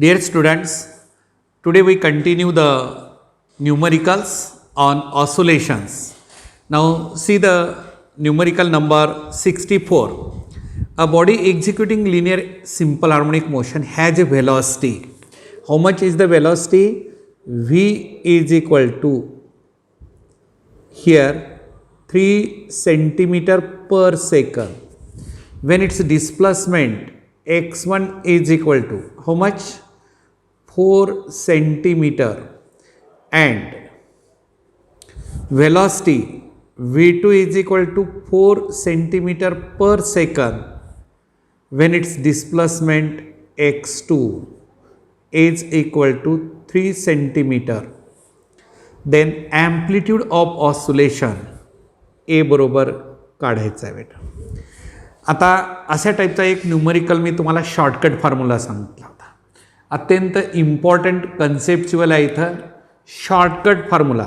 Dear students, today we continue the numericals on oscillations. Now see the numerical number 64. A body executing linear simple harmonic motion has a velocity. How much is the velocity? V is equal to here 3 centimeter per second. When its displacement x1 is equal to how much? 4 centimeter, and velocity v2 is equal to 4 centimeter per second when its displacement x2 is equal to 3 centimeter. Then amplitude of oscillation a बरोबर काढायचा आहे बेटा. आता अशा टाईपचा एक numerical मी तुम्हाला shortcut formula सांगितला होता. अत्यंत इम्पॉर्टंट कन्सेप्च्युअल आहे इथं. शॉर्टकट फॉर्म्युला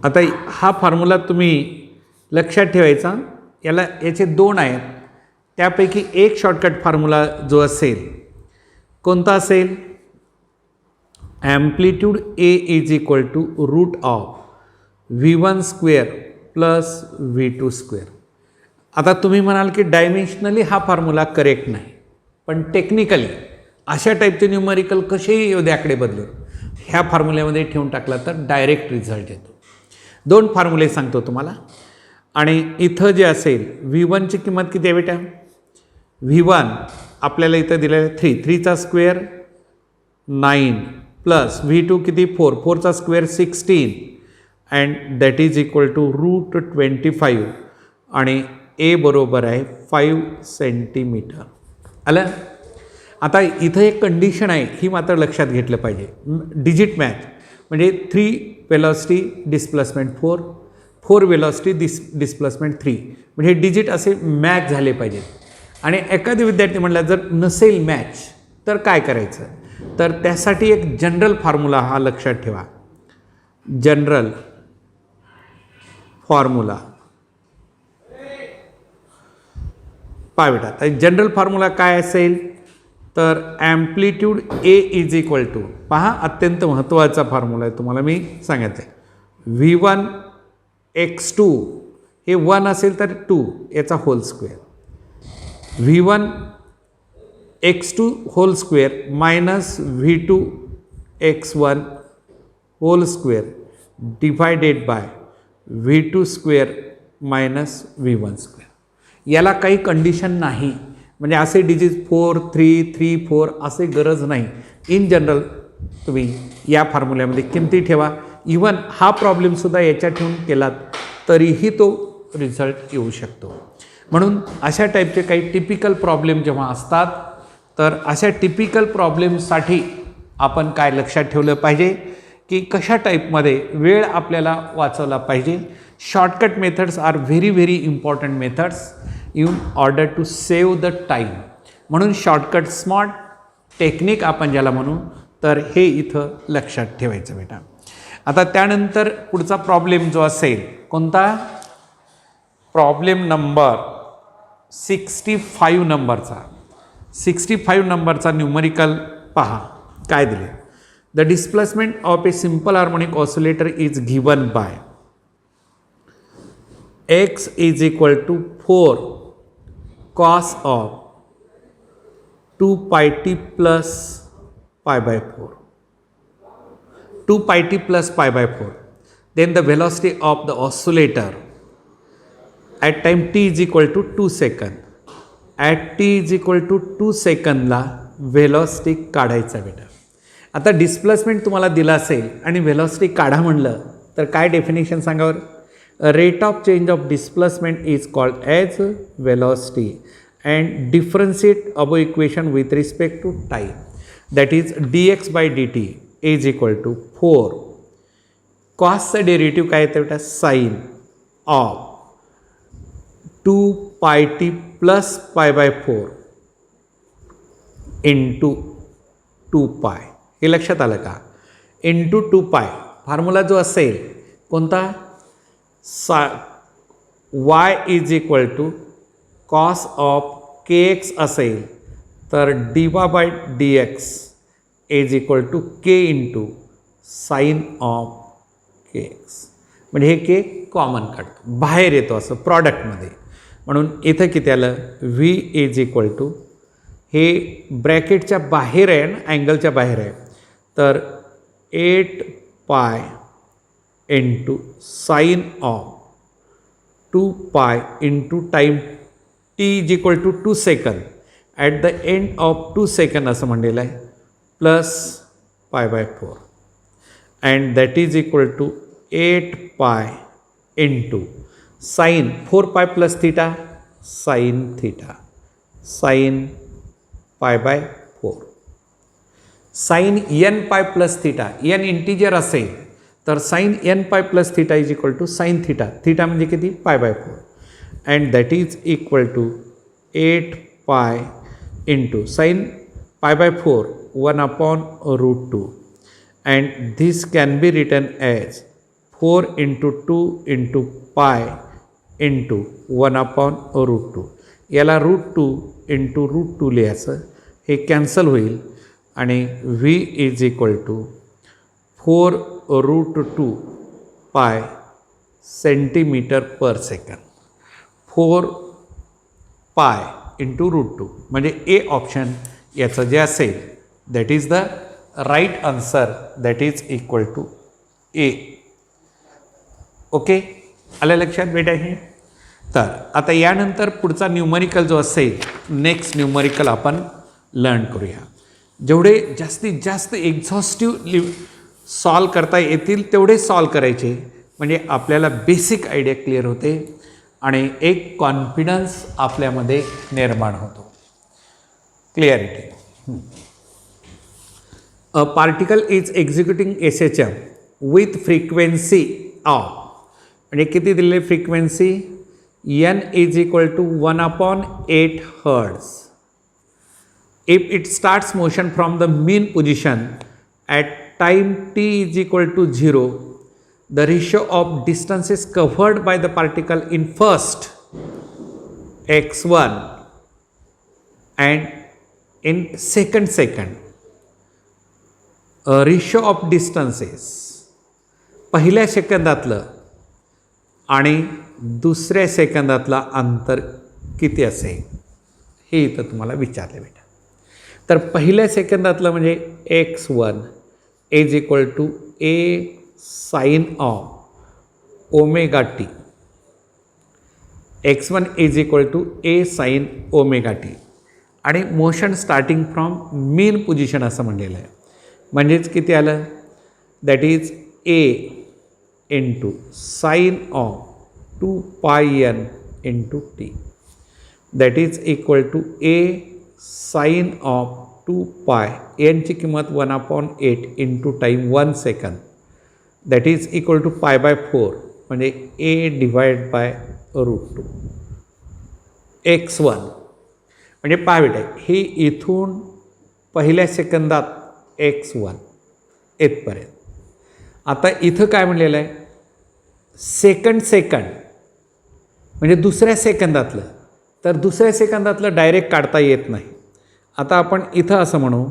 आता हा फॉर्म्युला तुम्ही लक्षात ठेवायचा. याचे दोन आहेत, त्यापैकी एक शॉर्टकट फॉर्म्युला जो असेल कोणता असेल? Amplitude A is equal to root of v1 square plus v2 square. आता तुम्ही म्हणाल की डायमेन्शनली हा फॉर्म्युला करेक्ट नाही, पण टेक्निकली अशा टाईपचे न्यूमरिकल कसेही उद्याकडे बदलून ह्या फॉर्म्युल्यामध्ये ठेवून टाकला तर डायरेक्ट रिझल्ट येतो. दोन फॉर्म्युले सांगतो तुम्हाला. आणि इथं जे असेल v1ची किंमत किती आहे बेटा? v1 आपल्याला इथं दिलेलं आहे 3चा स्क्वेअर 9 प्लस v2 किती 4चा square 16 and that is equal to root 25 आणि ए बरोबर आहे 5 सेंटीमीटर. आलं? आता इथं एक कंडिशन आहे, ही मात्र लक्षात घेतलं पाहिजे. डिजिट मॅच म्हणजे 3 वेलॉसिटी डिस्प्लेसमेंट 4 वेलॉसिटी डिस्प्लेसमेंट 3 म्हणजे हे डिजिट असे मॅच झाले पाहिजेत. आणि एखादी विद्यार्थी म्हणला जर नसेल मॅच तर काय करायचं? तर त्यासाठी एक जनरल फॉर्म्युला हा लक्षात ठेवा. जनरल फॉर्म्युला पहा बेटा. तर जनरल फॉर्म्युला काय असेल? तर amplitude A is equal to, पहा अत्यंत महत्त्वाचा फॉर्म्युला आहे, तुम्हाला मी सांगायचं आहे. v1 x2 हे 1 असेल तर 2 याचा whole square, v1 x2 whole square minus v2 x1 whole square divided by v2 square minus v1 square. याला काही कंडिशन नाही, म्हणजे असे डिजिट 4 3 3 4 असे गरज नाही. इन जनरल तुम्ही या फॉर्म्युल्यामध्ये किमती ठेवा. इवन हा प्रॉब्लेमसुद्धा याच्यात ठेवून केलात तरीही तो रिझल्ट येऊ शकतो. म्हणून अशा टाईपचे काही टिपिकल प्रॉब्लेम जेव्हा असतात तर अशा टिपिकल प्रॉब्लेमसाठी आपण काय लक्षात ठेवलं पाहिजे की कशा टाईपमध्ये वेळ आपल्याला वाचवला पाहिजे. Shortcut methods are very important methods in order to save the time. म्हणून शॉर्टकट स्मार्ट टेक्निक आपण ज्याला म्हणू तर हे इथं लक्षात ठेवायचं बेटा. आता त्यानंतर पुढचा प्रॉब्लेम जो असेल कोणता? प्रॉब्लेम नंबर 65 नंबरचा. 65 नंबरचा न्यूमरिकल पहा काय दिले. The displacement of a simple harmonic oscillator is given by x is equal to 4 cos of 2 pi t plus pi by 4. 2 pi t plus pi by 4. Then the velocity of the oscillator at time t is equal to 2 second. At t is equal to 2 सेकंदला velocity काढायचा बेटा. आता displacement तुम्हाला दिला असेल आणि velocity काढा म्हणलं तर काय डेफिनेशन सांगावर? Rate of change of displacement is called as velocity and differentiate above equation with respect to time. That is dx by dt is equal to 4 कॉसचं डेरिव्हेटिव्ह काय येतं बेटा? Sine of 2 pi t plus pi by 4 into 2 pi. हे लक्षात आलं का? Into 2 pi formula जो असेल कोणता? y is equal to cos of k x असेल तर dy by d x is equal to k into sine of k x. म्हणजे हे के कॉमन काढतो, बाहेर येतो असं प्रॉडक्टमध्ये. म्हणून इथं किती आलं, व्ही इज इक्वल टू, हे ब्रॅकेटच्या बाहेर आहे आणि अँगलच्या बाहेर आहे, तर 8 pi into sine of 2 pi into time t is equal to 2 second at the end of 2 second असं म्हणलेलं आहे, plus pi by 4 and that is equal to 8 pi into sine 4 pi plus theta sine theta sine pi by 4. Sine n pi plus theta, n integer असेल तर sine n pi plus theta is equal to sine theta, theta म्हणजे किती pi by 4 and that is equal to 8 pi into sine pi by 4 1/√2 and this can be written as 4 into 2 into pi into 1/√2. याला √2 into √2 लिहायचं, हे cancel होईल आणि V is equal to 4√2 पाय centimetre पर second. 4 pi into √2 म्हणजे A option याचं जे असेल that is the right answer, that is equal to A. Okay, आलं लक्षात बेटा हे. तर आता यानंतर पुढचा न्यूमरिकल जो असेल, नेक्स्ट न्यूमरिकल आपण लर्न करूया. जेवढे जास्तीत जास्त एक्झॉस्टिव्ह सॉल्व करता येतील तेवढे सॉल्व करायचे, म्हणजे आपल्याला बेसिक आयडिया क्लिअर होते आणि एक कॉन्फिडन्स आपल्यामध्ये निर्माण होतो. Clarity. A particle is executing SHM with frequency of, म्हणजे किती दिलेली frequency, n is equal to 1/8 hertz. If it starts motion from the mean position at time t is equal to 0, the ratio of distances covered by the particle in first x1 and in second ratio of distances पहिल्या सेकंदातलं आणि दुसऱ्या सेकंदातला अंतर किती असेल हे इथं तुम्हाला विचारले बेटा. तर पहिल्या सेकंदातलं म्हणजे x1 is equal to A sine of omega t, x1 is equal to A sine omega t आणि motion starting from mean position असं म्हणलेलं आहे. म्हणजेच किती आलं, that is A into sine of 2 pi n into t, that is equal to A sine of 2 pi, एनची किंमत 1/8 into time 1 सेकंद, that is equal to pi by 4 म्हणजे ए डिवाइड बाय √2 x1. म्हणजे पाय बेटा हे इथून पहिल्या सेकंदात x1 इथपर्यंत. आता इथं काय म्हणलेलं आहे, सेकंड म्हणजे दुसऱ्या सेकंदातलं, तर दुसऱ्या सेकंदातलं डायरेक्ट काढता येत नाही. आता आपण इथं असं म्हणू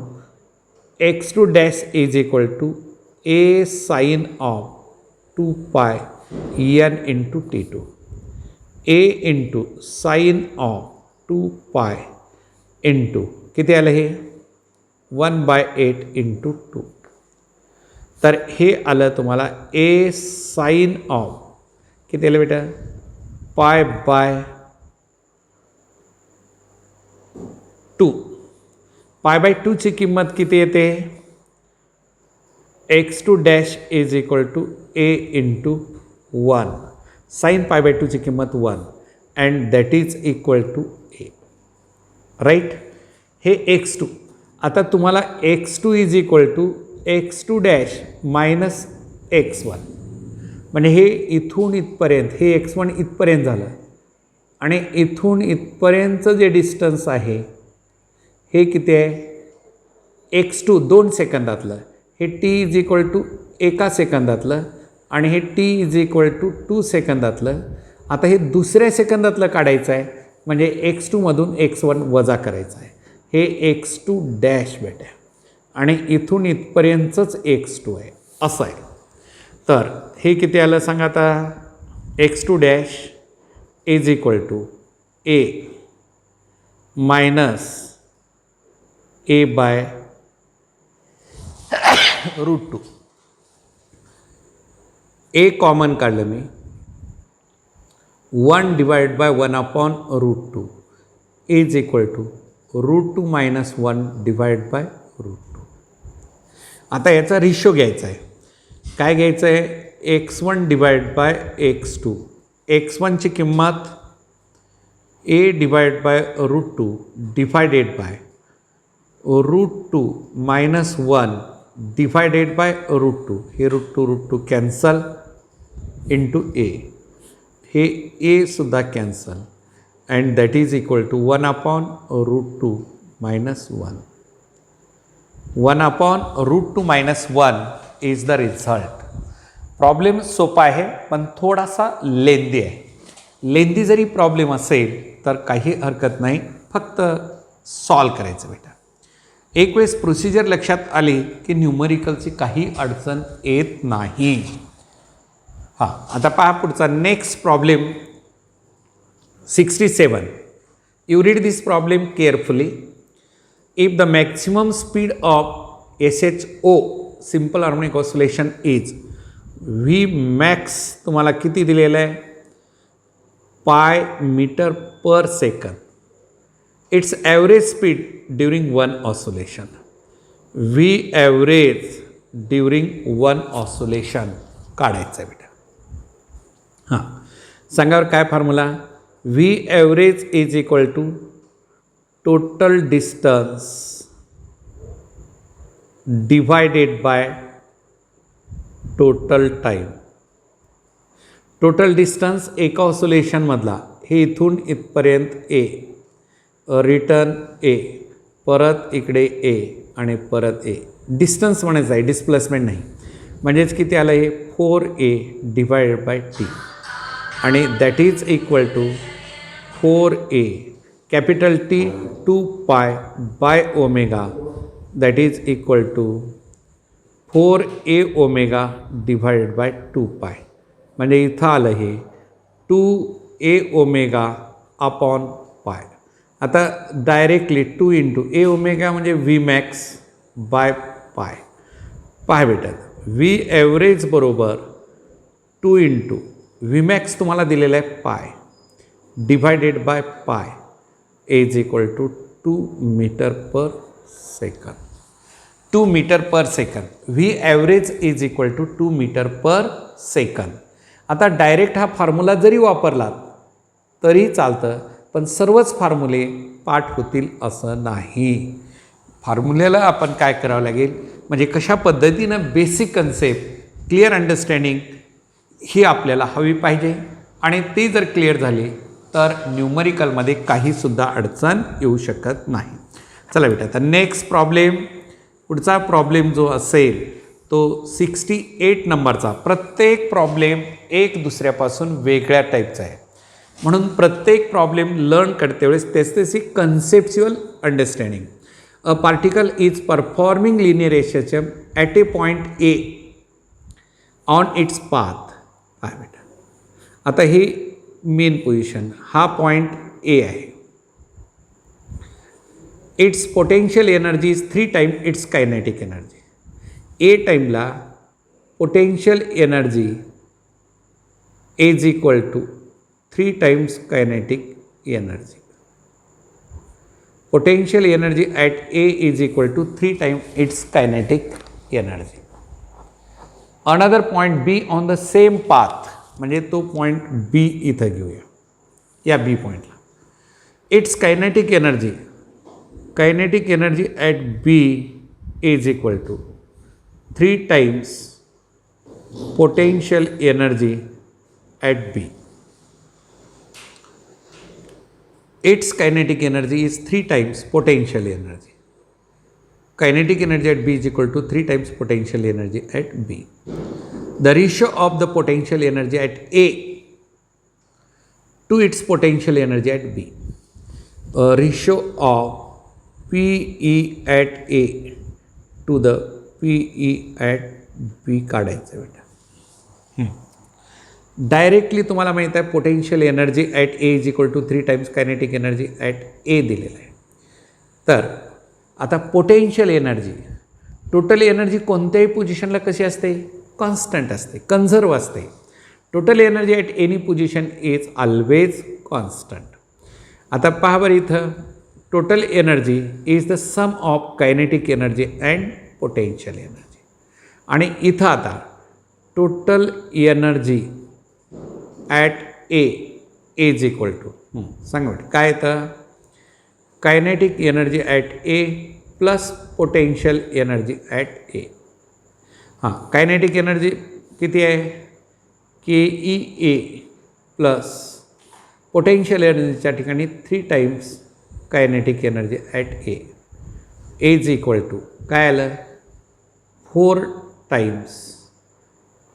x2 dash is equal to A sine of 2 pi n into T2, A into sine of 2 pi into किती आलं हे 1/8 इंटू 2. तर हे आलं तुम्हाला ए साईन ऑफ किती आलं बेटा पाय बाय 2. पाय बाय 2ची किंमत किती येते, x2 dash is equal to A into 1, sine pi by 2ची किंमत 1 and that is equal to A. Right, हे x2. आता तुम्हाला x2 is equal to x2 dash minus x1, म्हणजे हे इथून इथपर्यंत हे x1 इथपर्यंत झालं आणि इथून इथपर्यंतचं जे डिस्टन्स आहे हे किती आहे x2 2 सेकंदातलं, हे t इज इक्वल टू 1 सेकंदातलं आणि हे t इज इक्वल टू 2 सेकंदातलं. आता हे दुसऱ्या सेकंदातलं काढायचं आहे, म्हणजे x2 मधून x1 वजा करायचं आहे. हे x2 डॅश बेटा आणि इथून इथपर्यंतच x2 आहे असं आहे. तर हे किती आलं सांगा आता. x2 dash is equal to a minus a by root 2. a common काढलं मी, 1 divide by 1 upon root 2 is equal to root 2 minus 1 divide by root 2. आता याचा रेशो घ्यायचा आहे. काय घ्यायचं आहे, x1 डिवाइड बाय x2. x1ची किंमत a divide by root 2 divided by root 2 minus 1 divided by root 2. हे रूट 2 कॅन्सल इंटू a. हे a सुद्धा cancel and that is equal to 1 upon root 2 minus 1. 1 upon root 2 minus 1 is the result. Problem सोपा आहे पण थोडासा लेंदी आहे. लेंदी जरी problem असेल तर काही हरकत नाही, फक्त सॉल्व करायचं बेटा. एक वेळेस प्रोसिजर लक्षात आली की न्यूमरिकलची काही अडचण येत नाही. हां, आता पहा पुढचा next problem 67. You read this problem carefully. If the maximum speed of SHO simple harmonic oscillation is V max तुम्हाला किती दिलेलं आहे, pi metre per second. Its average speed during one oscillation. V average during one oscillation काढायचं आहे बेटा. हां, सांगावर काय formula. V average is equal to total distance divided by total time. Total distance एका ऑसोलेशनमधला, हे इथून इथपर्यंत a, रिटर्न a, परत इकडे a आणि परत a. डिस्टन्स म्हणायचं आहे, डिस्प्लेसमेंट नाही. म्हणजेच किती आलं हे 4a डिवायडेड बाय t आणि that is equal to 4a capital T 2 pi by omega that is equal to 4a omega divided by 2 pi. म्हणजे इथं आलं हे 2a ओमेगा अपॉन पाय. आता डायरेक्टली 2 इंटू a ओमेगा म्हणजे V max bye पाय. पाय भेटत V ॲव्हरेज बरोबर 2 इंटू V मॅक्स तुम्हाला दिलेला आहे pi divided by pi is equal to 2 metre per second. 2 metre per second. V average is equal to 2 metre per second. आता direct हा फॉर्म्युला जरी वापरलात तरी चालतं, पण सर्वच फॉर्म्युले पाठ होतील असं नाही. फॉर्म्युल्याला आपण काय करावं लागेल, म्हणजे कशा पद्धतीनं बेसिक कन्सेप्ट क्लिअर अंडरस्टँडिंग ही आपल्याला हवी पाहिजे. आणि ती जर क्लिअर झाली तर न्यूमरिकलमध्ये काहीसुद्धा अडचण येऊ शकत नाही. चला बेटा, आता नेक्स्ट प्रॉब्लेम, पुढचा प्रॉब्लेम जो असेल तो 68 नंबरचा. प्रत्येक प्रॉब्लेम एक दुसऱ्यापासून वेगळ्या टाईपचा आहे, म्हणून प्रत्येक प्रॉब्लेम लर्न करते वेळेस त्याची conceptual understanding. A particle is performing linear SHM at a point A on its path. आहे बेटा, आता ही मेन पोझिशन, हा पॉईंट ए आहे. Its potential energy is 3 time its kinetic energy. A टाईमला potential energy is equal to 3 times kinetic energy. Potential energy at A is equal to 3 time its kinetic energy. Another point B on the same path, म्हणजे तो point B इथं घेऊया, या B पॉईंटला. Its kinetic energy at B is equal to 3 times potential energy at B. Its kinetic energy is 3 times potential energy. Kinetic energy at B is equal to 3 times potential energy at B. The ratio of the potential energy at A to its potential energy at B. A ratio of PE at A to the PE at B काढायचं बेटा. Directly तुम्हाला माहीत आहे potential energy at A is equal to 3 times kinetic energy at A दिलेलं आहे. तर आता potential energy, total energy कोणत्याही पोझिशनला कशी असते? कॉन्स्टंट असते, कन्झर्व असते. Total energy at any position is always constant. आता पहा बरं, इथं total energy is the sum of kinetic energy and potential energy. आणि इथं आता total energy at A is equal to सांगा बेटा काय येतं? Kinetic energy at A plus potential energy at A. हां, कायनेटिक एनर्जी किती आहे? K E A plus potential एनर्जीच्या ठिकाणी 3 times kinetic energy at A is equal to काय आलं? 4 times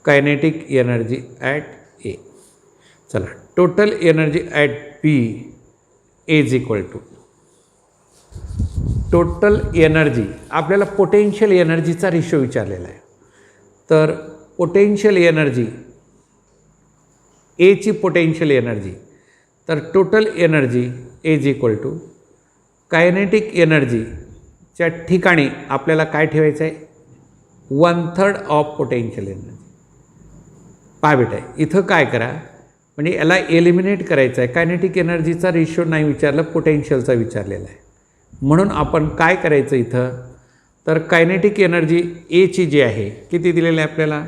kinetic energy at A. चला, total energy at B is equal to total energy, आपल्याला potential एनर्जीचा रेशो विचारलेला आहे. तर पोटेन्शियल एनर्जी एची पोटेन्शियल एनर्जी, तर total energy is equal to kinetic एनर्जीच्या ठिकाणी आपल्याला काय ठेवायचं आहे? 1/3 ऑफ पोटेन्शियल एनर्जी. पहा बेटा, इथं काय करा, म्हणजे याला एलिमिनेट करायचं आहे. कायनेटिक एनर्जीचा रेशो नाही विचारलं, पोटेन्शियलचा विचारलेला आहे. म्हणून आपण काय करायचं इथं? तर कायनेटिक एनर्जी एची जी आहे किती दिलेली आहे आपल्याला?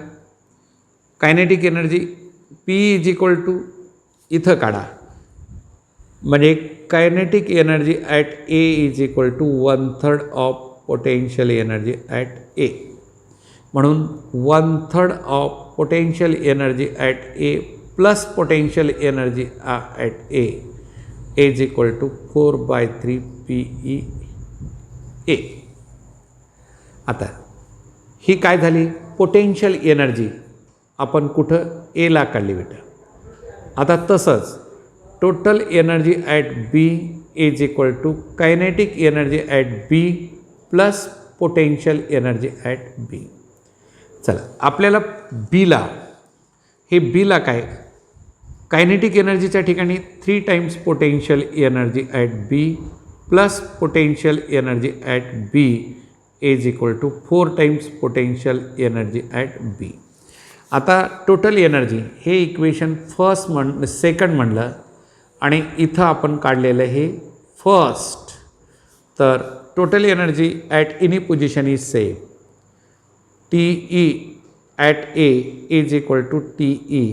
Kinetic energy P is equal to इथं काढा, म्हणजे kinetic energy at A is equal to 1/3 of potential energy at A. म्हणून 1/3 of potential energy at A plus potential energy at A is equal to 4/3 PE A. आता ही काय झाली? Potential energy आपण कुठं? एला काढली बेटा. आता तसंच total energy at B is equal to kinetic energy at B plus potential energy at B. चला, आपल्याला बीला, हे बीला काय? कायनेटिक एनर्जीच्या ठिकाणी 3 times potential energy at B plus potential energy at B is equal to 4 times potential energy at B. आता total energy हे इक्वेशन सेकंड म्हणलं आणि इथं आपण काढलेलं हे फर्स्ट. तर total energy at any position is same. T E at A is equal to T E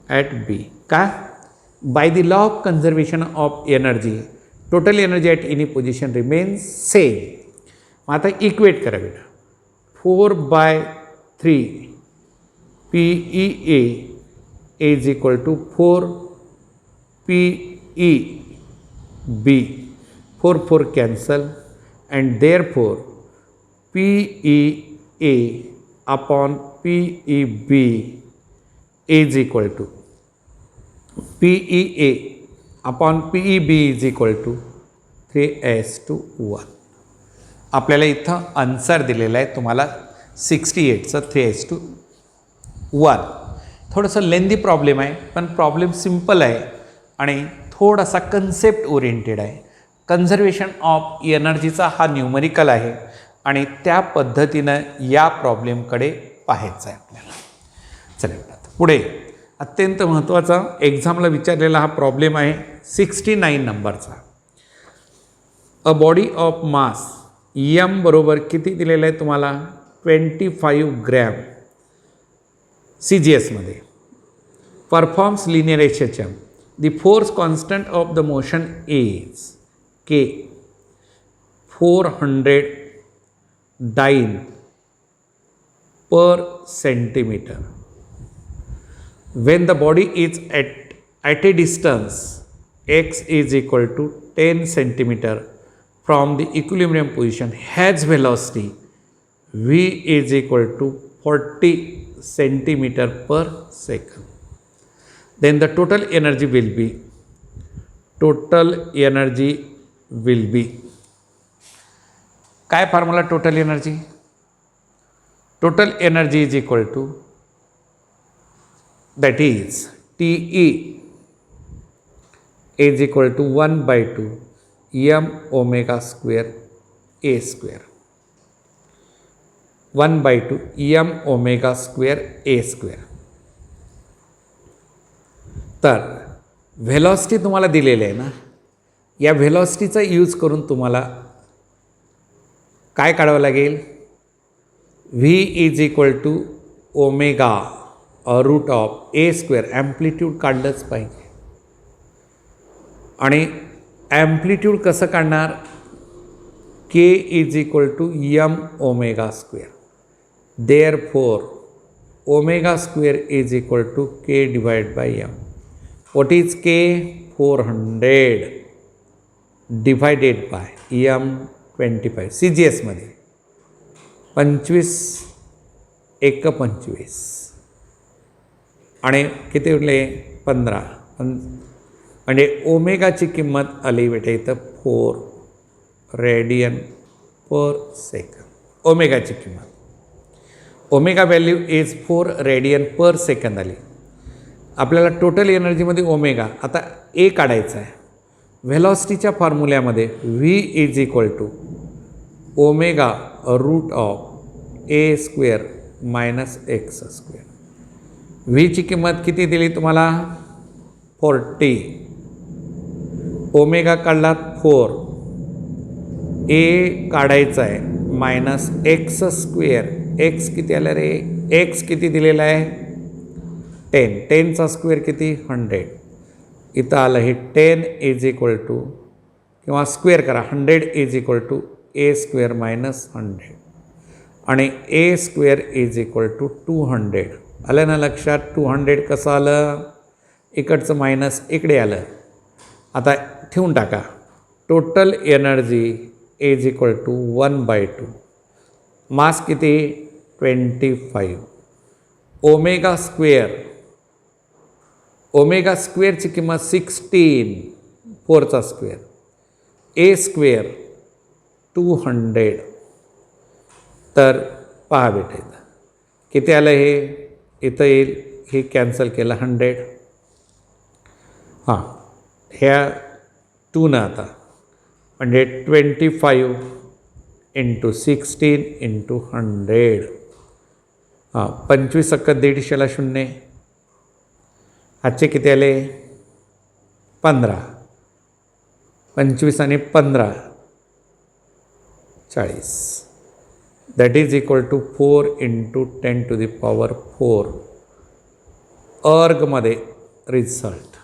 at B. का? By the law of conservation of energy total energy at any position remains same. मग आता equate करा बेटा. 4/3 PE A is equal to 4 PE B. 4 cancel and therefore PE A upon PE B is equal to PE A upon PE B is equal to 3:1. आपल्याला इथं answer दिलेला आहे तुम्हाला 68चं 3:1. थोडंसं लेंदी प्रॉब्लेम आहे, पण प्रॉब्लेम सिम्पल आहे आणि थोडासा कन्सेप्ट ओरिएंटेड आहे. कन्झर्वेशन ऑफ एनर्जीचा हा न्यूमरिकल आहे आणि त्या पद्धतीनं या प्रॉब्लेमकडे पाहायचं आहे आपल्याला. चला पुढे अत्यंत महत्त्वाचा एक्झामला विचारलेला हा प्रॉब्लेम आहे 69 नंबरचा. A body of mass M बरोबर किती दिलेलं आहे तुम्हाला? 25 ग्रॅम CGS मध्ये performs linear HHM. The force constant of the motion is K 400 dyne per centimetre. When the body is at a distance x is equal to 10 centimeter from the equilibrium position, has velocity v is equal to 40 centimeter per second, then the total energy will be total energy will be. काय formula total energy? Total energy is equal to that is TE is equal to 1/2 m omega square a square. 1/2 m omega square a square. तर velocity तुम्हाला दिलेली आहे ना, या व्हेलॉसिटीचा use करून तुम्हाला काय काढावं लागेल? V is equal to omega root of A square. Amplitude काढलंच पाहिजे. आणि ॲम्प्लिट्यूड कसं काढणार? K is equal to M omega square. There four omega square is equal to K divide by M. What is K? 400 divided by M 25. CGS मध्ये 25 एक 25 आणि किती उरले? 15. म्हणजे ओमेगाची किंमत आली बेटा इथं 4 रेडियन पर सेकंड. ओमेगाची किंमत, omega value is 4 radian per second आली. आपल्याला टोटल एनर्जीमध्ये ओमेगा आता ए काढायचा आहे. व्हेलॉसिटीच्या फॉर्म्युल्यामध्ये V is equal to omega root of A square minus X square. व्हीची किंमत किती दिली तुम्हाला? 40. ओमेगा काढलात 4. ए काढायचा आहे मायनस एक्स स्क्वेअर. एक्स किती आलं रे? एक्स किती दिलेला आहे? 10. 10चा स्क्वेअर किती? 100. इथं आलं हे 10 इज इक्वल टू किंवा स्क्वेअर करा 100 is equal to A square minus 100 आणि A square is equal to 200. आलं ना लक्षात? 200 कसं आलं? इकडचं मायनस इकडे आलं. आता ठेवून टाका. Total energy is equal to 1/2. Mass किती? 25. ओमेगा स्क्वेअर, ओमेगा स्क्वेअरची किंमत 16. 4चा स्क्वेअर. A square 200. तर पहा बेटा इथं किती आलं हे? इथं येईल हे कॅन्सल केलं 100. हां, ह्या 2 आता म्हणजे 25 इंटू 16 इंटू 100. हां, 25 अक्क 150ला 0. आजचे किती आले? 15. 25 आणि 15 40. That is equal to 4 into 10 to the power 4. अर्गमध्ये result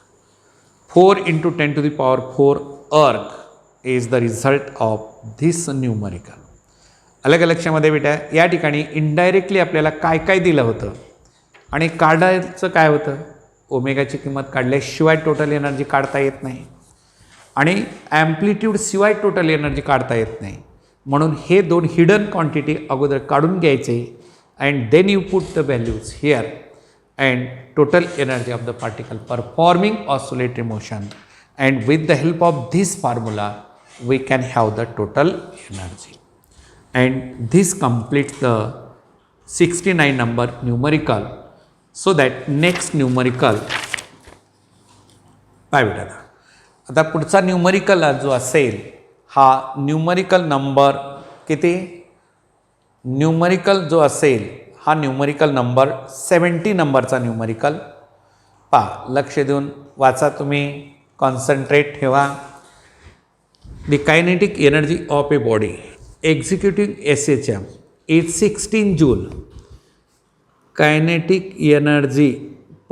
4 into 10 to the power 4 erg is the result of this numerical. अलग लक्षामध्ये बेटा या ठिकाणी इनडायरेक्टली आपल्याला काय काय दिलं होतं आणि काढायचं काय होतं? ओमेगाची किंमत काढल्याशिवाय टोटल एनर्जी काढता येत नाही आणि ॲम्प्लिट्यूड शिवाय टोटल एनर्जी काढता येत नाही. म्हणून हे 2 हिडन क्वांटिटी अगोदर काढून घ्यायचे and then you put the values here and total energy of the particle performing oscillatory motion and with the help of this formula we can have the total energy. And this completes the 69 number numerical. So that next numerical काय बेटा आता पुढचा numerical जो असेल हा numerical number किती? Numerical जो असेल हा न्यूमरिकल नंबर 70 नंबरचा न्यूमरिकल. पहा, लक्ष देऊन वाचा तुम्ही, कॉन्सन्ट्रेट ठेवा. The kinetic energy of a body executing SHM is 16 joule. Kinetic energy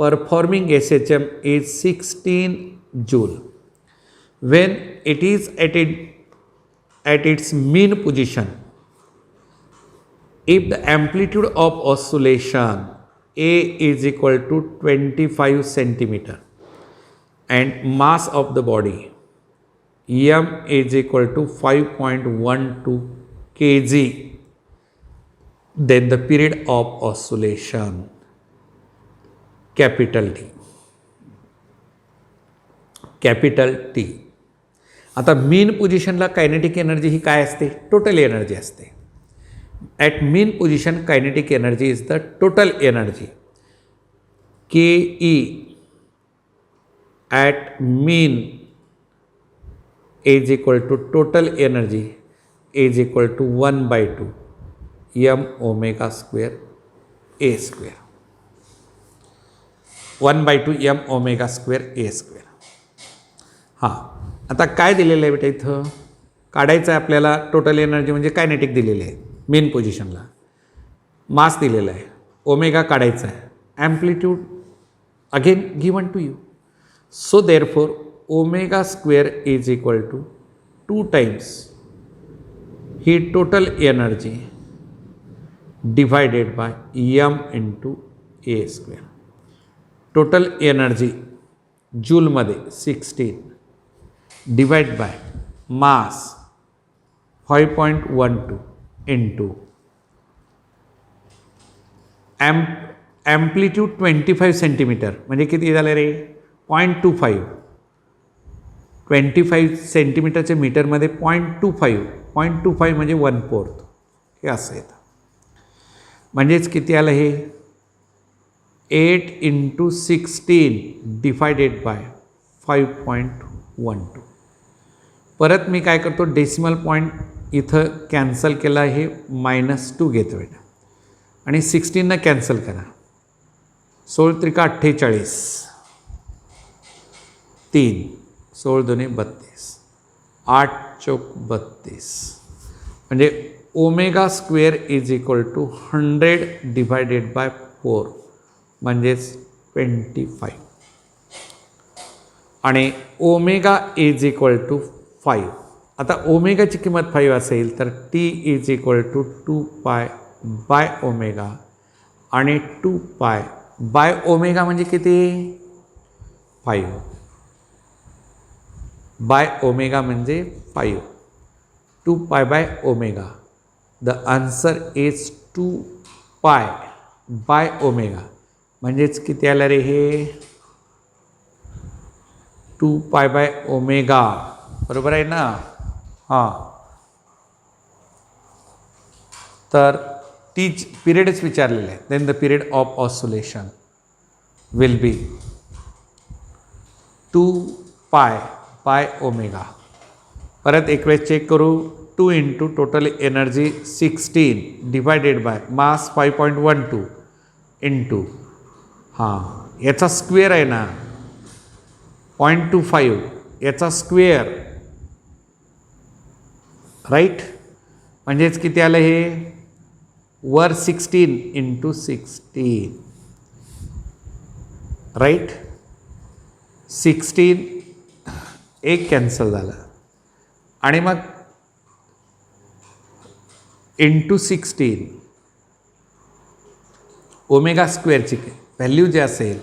performing SHM is 16 joule when it is at its mean position. If the amplitude of oscillation A is equal to 25 centimeter and mass of the body M is equal to 5.12 kg, then the period of oscillation capital D. Capital T. आता mean पोझिशनला kinetic energy ही काय असते? Total energy असते. At mean position kinetic energy is the total energy. K E at mean is equal to total energy is equal to 1/2 m omega square A square. 1/2 m omega square A square. हां, आता काय दिलेलं आहे बेटा इथं? काढायचं आहे आपल्याला टोटल एनर्जी म्हणजे कायनेटिक दिलेली आहे मेन पोझिशनला. मास दिलेला आहे, ओमेगा काढायचा आहे, amplitude again given to you. So therefore omega square is equal to 2 times ही total energy divided by m into A square. Total energy जूलमध्ये 16 divide by mass 5.12 into amplitude 25 centimetre म्हणजे किती झालं रे? 0.25. 25 सेंटीमीटरच्या मीटरमध्ये 0.25 म्हणजे 1/4 हे असं येतं. म्हणजेच किती आलं हे? 8 इंटू 16 डिवायडेड बाय 5.12. परत मी काय करतो, डेसिमल पॉईंट इथं कॅन्सल केला, हे -2 घेतो बेटा आणि 16 कॅन्सल करा. 16 त्रिका 48, 3 16 2 32, 8 चौक 32 म्हणजे omega square is equal to 100 divided by 4 म्हणजेच 25 आणि ओमेगा इज इक्वल टू 5. आता ओमेगाची किंमत 5 असेल तर T is equal to 2π by omega आणि 2π बाय ओमेगा म्हणजे किती? 5 बाय ओमेगा म्हणजे 5. 2π by omega. The answer is 2π by omega म्हणजेच किती आलं रे हे? 2π बाय ओमेगा. बरोबर आहे ना? हां, तर टीच पिरियडच विचारलेलं आहे. Then the period of oscillation will be 2π by omega. परत एक वेळेस चेक करू. 2 into total energy 16 divided by mass 5.12 into हां याचा स्क्वेअर आहे ना 0.25 याचा स्क्वेअर राईट. म्हणजेच किती आलं हे? वर 16 इंटू 16 राईट. 16 एक कॅन्सल झालं आणि मग इंटू 16 ओमेगा स्क्वेअरची व्हॅल्यू जे असेल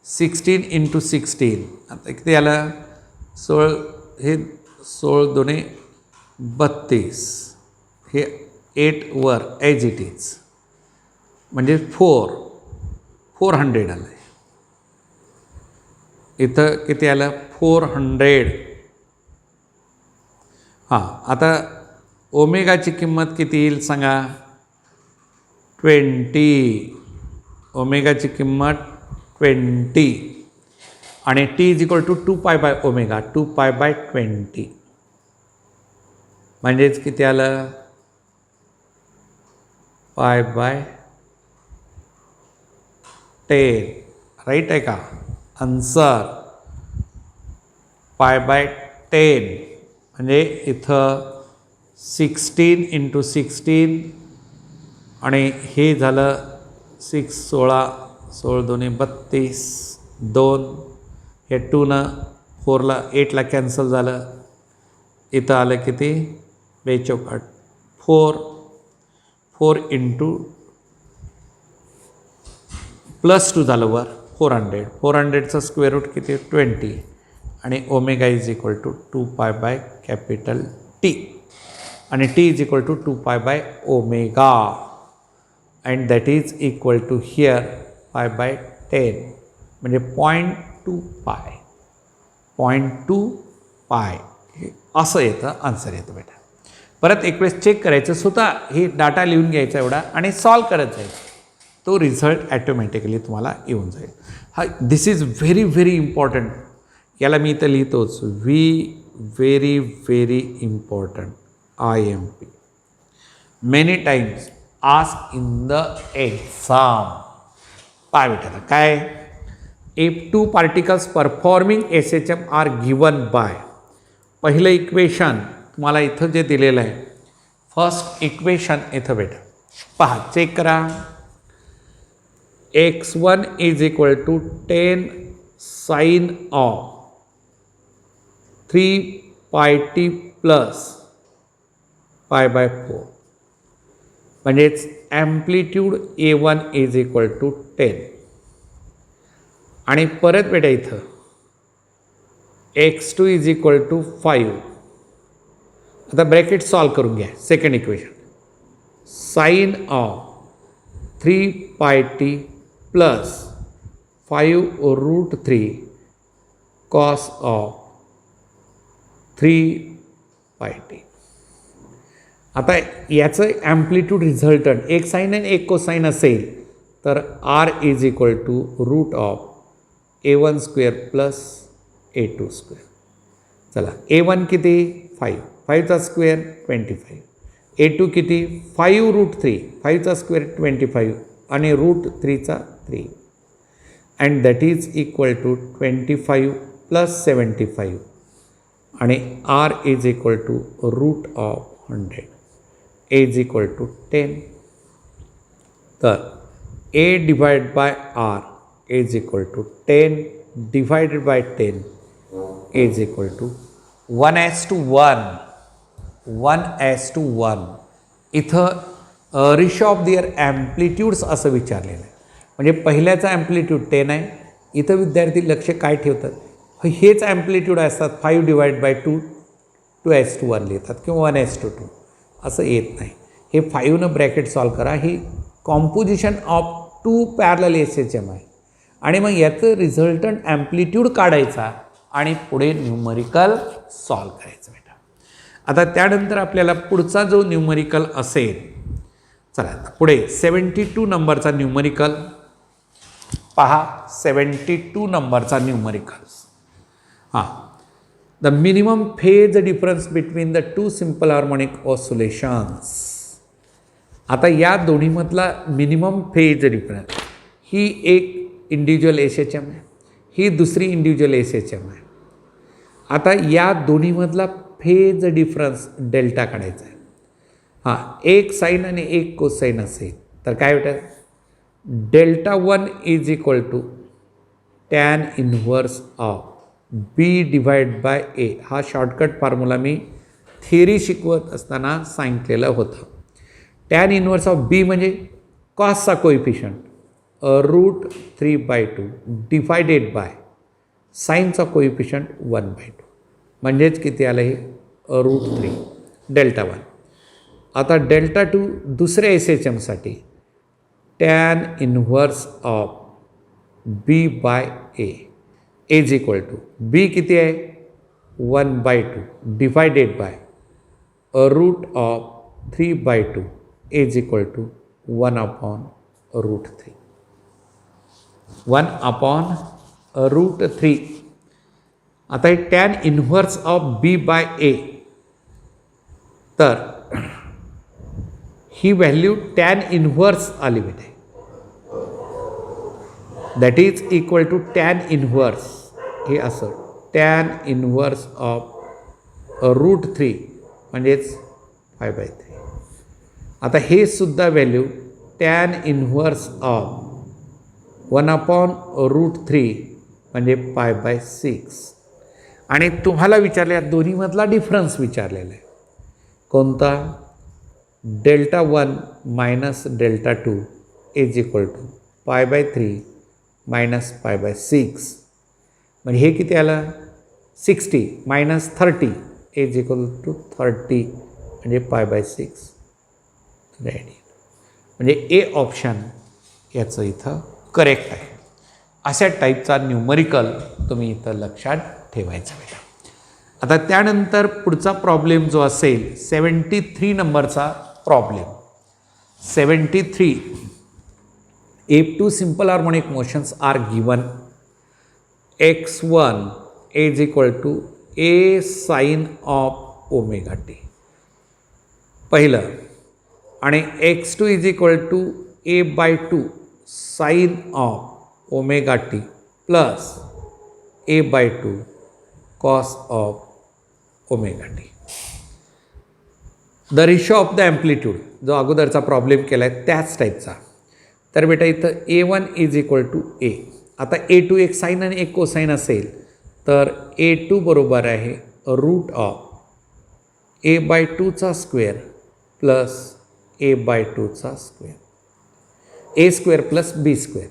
16 इंटू 16 आता किती आलं? 16 हे 16 2 32 हे 8 वर ॲज इट इज म्हणजे 400 आलं आहे. इथं किती आलं? 400. हां, आता ओमेगाची किंमत किती येईल सांगा? 20. ओमेगाची किंमत 20 आणि T is equal to 2π by omega. 2π by 20 म्हणजेच किती आलं? पाय बाय 10 राईट आहे का? आन्सर पाय बाय 10 म्हणजे इथं 16 इंटू 16 आणि हे झालं 6 16 16 2 32 2 हे 2 4ला 8ला कॅन्सल झालं. इथं आलं किती? 2 4 इंटू +2 झालं वर 400. 400चं स्क्वेअर रूट किती? 20 आणि omega is equal to 2π by capital T आणि T is equal to 2π by omega and that is equal to here π by 10 म्हणजे 0.25 0.2 पाय हे असं येतं, आन्सर येतं बेटा. परत एक वेळेस चेक करायचं, स्वतः हे डाटा लिहून घ्यायचा एवढा आणि सॉल्व करत जायचं, तो रिझल्ट ॲटोमॅटिकली तुम्हाला येऊन जाईल. हा this is very very important. याला मी इथं लिहितोच, very very important IMP. Many times ask in the exam. Pi बेटा काय, if two particles performing SHM are given by, पहिलं इक्वेशन तुम्हाला इथं जे दिलेलं आहे, फर्स्ट इक्वेशन इथं बेटा पहा, चेक करा. x1 is equal to 10 sine of 3 pi T plus pi by 4, म्हणजेच amplitude A1 is equal to 10. आणि परत बेटा इथं x2 इज इक्वल टू 5. आता ब्रॅकेट सॉल्व करून घ्या. Second equation, sign of 3 pi T plus 5√3 cos of 3 pi T. आता याचं ॲम्प्लिट्यूड रिझल्टंट एक साईन आणि एक कोसाईन असेल तर R is equal to root of A1 square plus A2 square. चला, A1 किती 5, 5चा स्क्वेअर 25, A2 किती 5√3, 5चा स्क्वेअर 25 आणि √3चा 3, and that is equal to 25 plus 75 आणि R is equal to root of 100, A is equal to 10. तर A divide by R is equal to 10 divided by 10 is equal to 1:1. 1:1. इथं ratio of their ॲम्प्लिट्यूड्स असं विचारलेलं आहे. म्हणजे पहिल्याचा amplitude 10 आहे. इथं विद्यार्थी लक्ष काय ठेवतात, हेच ॲम्प्लिट्यूड असतात 5 डिवाइड बाय 2 2:1 लिहितात किंवा 1:2 असं येत नाही. हे 5नं ब्रॅकेट सॉल्व करा. ही कॉम्पोजिशन ऑफ 2 पॅरलल SHM आहे आणि मग याचं रिझल्टंट ॲम्प्लिट्यूड काढायचा आणि पुढे न्यूमरिकल सॉल्व करायचं बेटा. आता त्यानंतर आपल्याला पुढचा जो न्यूमरिकल असेल, चला आता पुढे 72 नंबरचा न्यूमरिकल पहा. 72 नंबरचा न्यूमरिकल्स. हां, the minimum phase difference between the 2 simple harmonic oscillations. आता या दोन्हीमधला मिनिमम फेज डिफरन्स, ही एक इंडिव्हिज्युअल SHM आहे, ही दुसरी इंडिव्हिज्युअल SHM आहे. आता या दोन्हीमधला फेज डिफरन्स डेल्टा काढायचा आहे. हां, एक साईन आणि एक कोसाईन असेल तर काय भेटेल, delta 1 is equal to tan inverse of B divide by A. हा शॉर्टकट फॉर्म्युला मी थिअरी शिकवत असताना सांगितलेलं होतं. टॅन इन्व्हर्स ऑफ B म्हणजे कॉसचा कोइफिशियंट √3/2 डिवायडेड बाय साईनचा कोइफिशियंट 1/2, म्हणजेच किती आलं हे √3 डेल्टा 1. आता डेल्टा 2 दुसऱ्या SHMसाठी tan inverse of B by A is equal to B किती आहे 1/2 divided by √3/2 is equal to 1/√3. 1/√3. आता हे tan inverse of B by A, तर ही व्हॅल्यू टॅन इन्व्हर्स आली बेटे, that is equal to tan inverse, हे असं टॅन इन्व्हर्स ऑफ √3 म्हणजेच 5/3. आता हे सुद्धा व्हॅल्यू टॅन इन्व्हर्स ऑफ 1/√3 म्हणजे π/6. आणि तुम्हाला विचारले, या दोन्हीमधला डिफरन्स विचारलेला आहे कोणता, delta 1 minus delta 2 is equal to π/3 minus π/6. म्हणजे हे किती आलं 60 मायनस 30 इज इक्वल टू 30 म्हणजे π/6 रेडियन. म्हणजे ए ऑप्शन याचं इथं करेक्ट आहे. अशा टाईपचा न्यूमरिकल तुम्ही इथं लक्षात ठेवायचा बेटा. आता त्यानंतर पुढचा प्रॉब्लेम जो असेल 73 नंबरचा problem. 73. If two simple harmonic motions are given, x1 is equal to a sin of omega t पहिलं, आणि x2 is equal to a/2 sin of omega t plus a/2 cos of omega t. The ratio of the amplitude जो अगोदरचा problem केला आहे त्याच टाईपचा. तर बेटा इथं a1 is equal to a. आता a2 एक साईन आणि एक कोसाईन असेल तर a2 बरोबर आहे रूट ऑफ a/2चा स्क्वेअर प्लस a/2चा square, a square plus b square.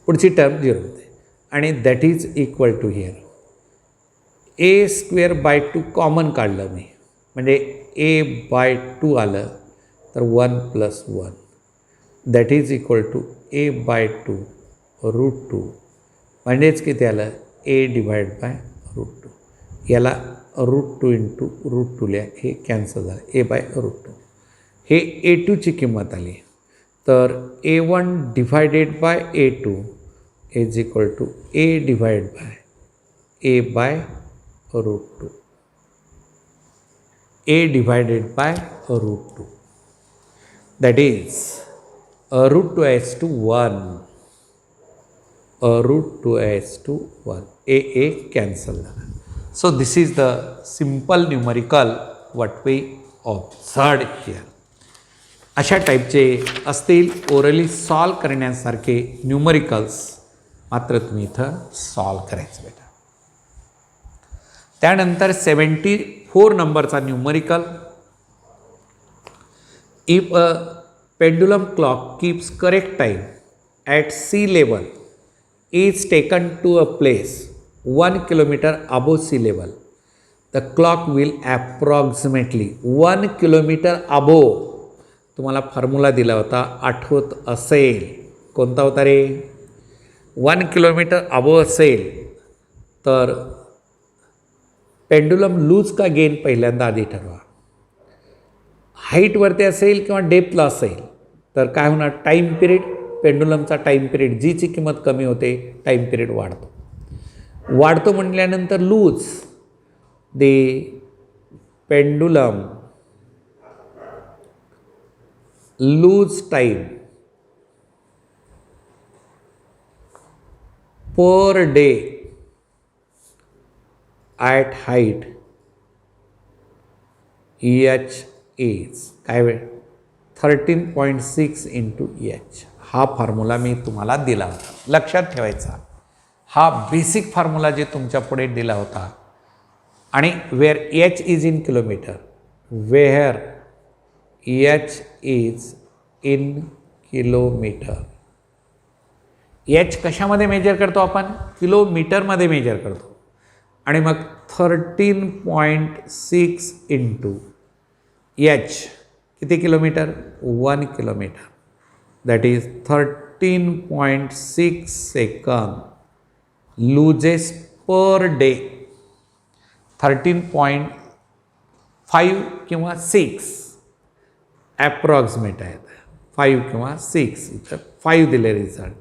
पुढची टर्म 0 होते आणि that is equal to here a square by 2 common काढलं मी म्हणजे a/2 आलं तर 1 + 1 that is equal to a/2 root 2 म्हणजेच किती आलं a/√2. याला √2 इंटू √2 लिहा, हे कॅन्सल झालं a/√2. हे a2ची किंमत आली तर a1 divided by a2 is equal to a divide by a/√2. a divided by √2 that is √2 is to 1, √2 is to 1, a cancel. So this is the simple numerical what we observed here. अशा टाईपचे असतील orally solve करण्यासारखे numericals मात्र तुम्ही इथं solve करायचं बेटा. त्यानंतर 74 नंबरचा numerical. If a pendulum clock keeps correct time at sea level is taken to a place 1 kilometre above sea level, the clock will approximately 1 kilometre above. तुम्हाला फॉर्म्युला दिला होता, आठवत असेल कोणता होता रे? 1 किलोमीटर अबोव असेल तर पेंडुलम लूज का गेन पहिल्यांदा आधी ठरवा. हाईटवरती असेल किंवा डेप्थला असेल तर काय होणार? टाईम पिरियड, पेंडुलमचा टाईम पिरियड जीची किंमत कमी होते टाईम पिरियड वाढतो म्हटल्यानंतर लूज दे pendulum lose time per day at height h is काय वेळ 13.6 इंटू h. हा फॉर्म्युला मी तुम्हाला दिला होता, लक्षात ठेवायचा. हा बेसिक फॉर्म्युला जे तुमच्या पुढे दिला होता आणि where h is in kilometre, where h is in kilometre. h कशामध्ये मेजर करतो आपण? किलोमीटरमध्ये मेजर करतो. आणि मग 13.6 इंटू h किती kilometre? 1 kilometre. That is 13.6 second loses per day. 13.5 किंवा 6 ॲप्रॉक्सिमेट आहेत, 5 किंवा 6, इथं 5 दिले रिझल्ट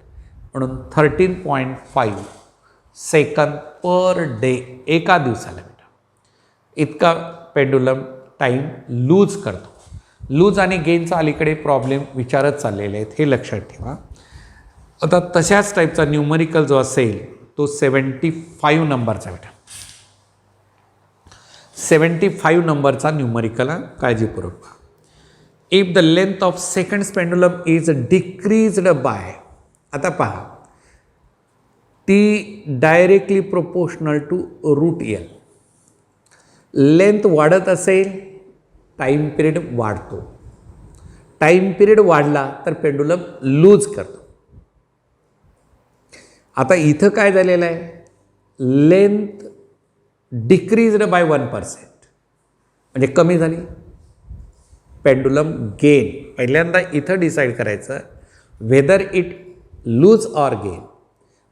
म्हणून 13.5 सेकंद पर डे एका दिवसाला बेटा इतका पेंडुलम टाईम लूज करतो. लूज आणि गेनचा अलीकडे प्रॉब्लेम विचारत चाललेले आहेत, हे लक्षात ठेवा. आता तशाच टाईपचा न्यूमरिकल जो असेल तो 75 नंबरचा बेटा. 75 नंबरचा न्यूमरिकल काळजीपूर्वक पहा. If the length of second pendulum is decreased by, आता पहा T directly proportional to √L. Length वाढत असेल टाईम पिरियड वाढतो. टाईम पिरियड वाढला तर पेंडुलम लूज करतो. आता इथं काय झालेलं आहे? लेंथ डिक्रीज्ड बाय 1%, म्हणजे कमी झाली. पेंडुलम गेन पहिल्यांदा इथं डिसाईड करायचं whether it lose or gain.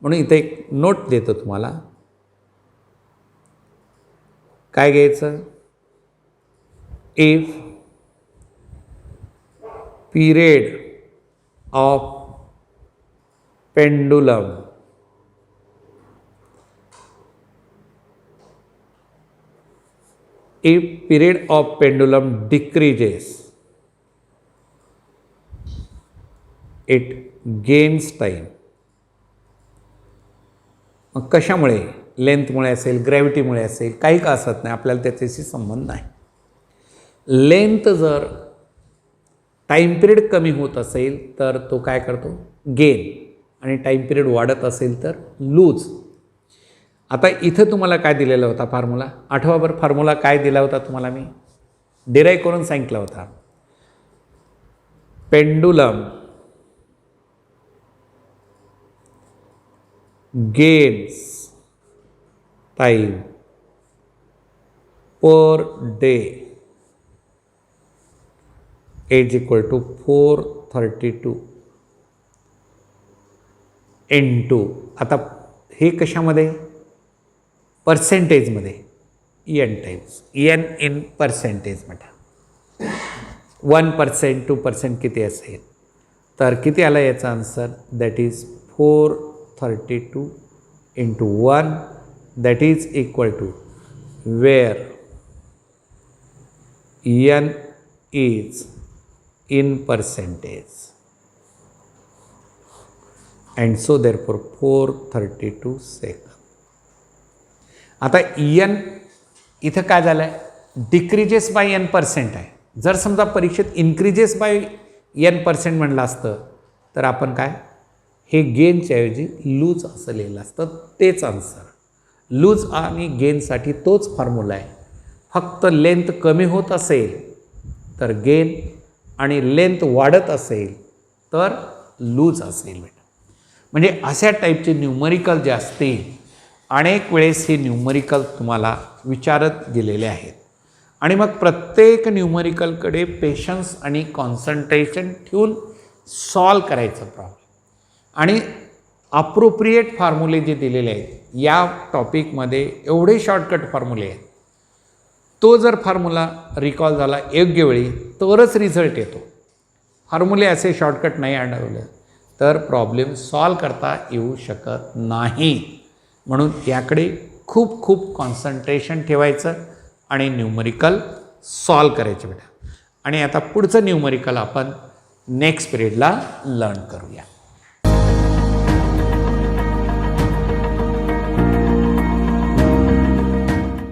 म्हणून इथे एक नोट देतो तुम्हाला. काय घ्यायचं, if period of pendulum if period of pendulum decreases it gains time. मग कशामुळे, लेंथमुळे असेल, ग्रॅव्हिटीमुळे असेल, काही का असत नाही, आपल्याला त्याच्याशी संबंध नाही. लेंथ जर टाईम पिरियड कमी होत असेल तर तो काय करतो, गेन, आणि टाईम पिरियड वाढत असेल तर लूज. आता इथं तुम्हाला काय दिलेला होता फॉर्म्युला, आठवा बरं फॉर्म्युला काय दिला होता तुम्हाला, मी डिराईव्ह करून सांगितला होता. Pendulum gains time per day is equal to 432 into, आता हे कशामध्ये, पर्सेंटेजमध्ये, N times, N in percentage म्हणा. 1%, 2% किती असेल, तर किती आला याचा answer, that is 432 into 1 that is equal to where N is in percentage and so therefore 432 second. आता एन इथं काय झालं आहे, डिक्रीजेस बाय n% आहे. जर समजा परीक्षेत इन्क्रीजेस बाय n% म्हणलं असतं तर आपण काय, हे गेनच्या ऐवजी लूज असं लिहिलं असतं. तेच आन्सर, लूज आणि गेनसाठी तोच फॉर्म्युला आहे. फक्त लेंथ कमी होत असेल तर गेन, आणि लेंथ वाढत असेल तर लूज असेल बेटा. म्हणजे अशा टाईपचे न्यूमरिकल जे असतील, अनेक वेळेस हे न्यूमरिकल तुम्हाला विचारत गेलेले आहेत, आणि मग प्रत्येक न्यूमरिकलकडे पेशन्स आणि कॉन्सन्ट्रेशन ठेवून सॉल्व करायचं प्रॉब्लेम. आणि अप्रोप्रिएट फॉर्म्युले जे दिलेले आहेत या टॉपिकमध्ये, एवढे शॉर्टकट फॉर्म्युले आहेत, तो जर फॉर्म्युला रिकॉल झाला योग्य वेळी तरच रिझल्ट येतो. फॉर्म्युले असे शॉर्टकट नाही आढळले तर प्रॉब्लेम सॉल्व करता येऊ शकत नाही. म्हणून याकडे खूप खूप कॉन्सन्ट्रेशन ठेवायचं आणि न्यूमरिकल सॉल्व करायचे बेटा. आणि आता पुढचं न्यूमरिकल आपण नेक्स्ट पिरियडला लर्न करूया.